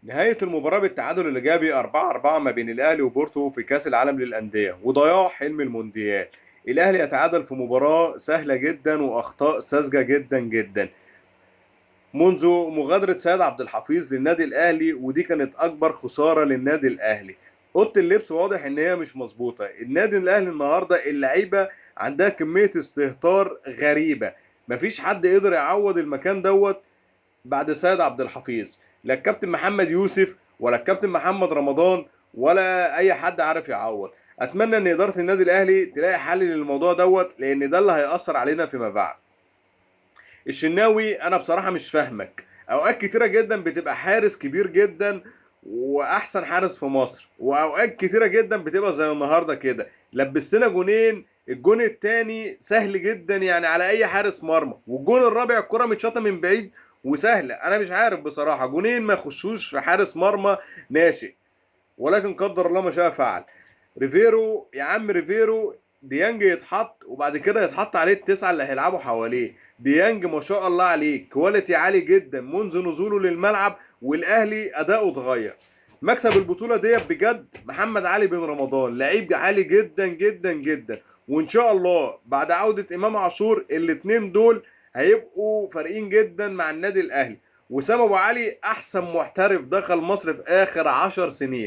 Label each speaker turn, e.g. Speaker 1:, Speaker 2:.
Speaker 1: نهاية المباراة بالتعادل الإيجابي 4-4 ما بين الأهلي وبورتو في كأس العالم للأندية وضياع حلم المونديال. الأهلي يتعادل في مباراة سهلة جدا وأخطاء ساذجة جدا جدا منذ مغادرة سيد عبد الحفيظ للنادي الأهلي، ودي كانت أكبر خسارة للنادي الأهلي. أوضة اللبس واضح إن هي مش مظبوطة. النادي الأهلي النهاردة اللعيبة عندها كمية استهتار غريبة. مفيش حد قدر يعوض المكان دوت بعد سيد عبد الحفيظ. لا الكابتن محمد يوسف ولا الكابتن محمد رمضان ولا اي حد عارف يعوض. اتمنى ان اداره النادي الاهلي تلاقي حل للموضوع دوت، لان ده اللي هيأثر علينا فيما بعد. الشناوي انا بصراحه مش فاهمك. اوقات كتيره جدا بتبقى حارس كبير جدا واحسن حارس في مصر، واوقات كتيره جدا بتبقى زي النهارده كده لبستنا جونين. الجون التاني سهل جدا يعني على اي حارس مرمى، والجون الرابع الكره متشاطه من بعيد وسهله. انا مش عارف بصراحه، جونين ما يخشوش في حارس مرمى ناشئ، ولكن قدر الله ما شاء فعل. ريفيرو يا عم ريفيرو، ديانج يتحط وبعد كده يتحط عليه التسعه اللي هيلعبوا حواليه. ديانج ما شاء الله عليه كواليتي عالي جدا منذ نزوله للملعب، والاهلي اداؤه اتغير. مكسب البطوله ديت بجد محمد علي بن رمضان لعيب عالي جدا جدا جدا، وان شاء الله بعد عوده امام عاشور الاتنين دول هيبقوا فارقين جدا مع النادي الاهلي. وسام ابو علي احسن محترف دخل مصر في اخر 10 سنين.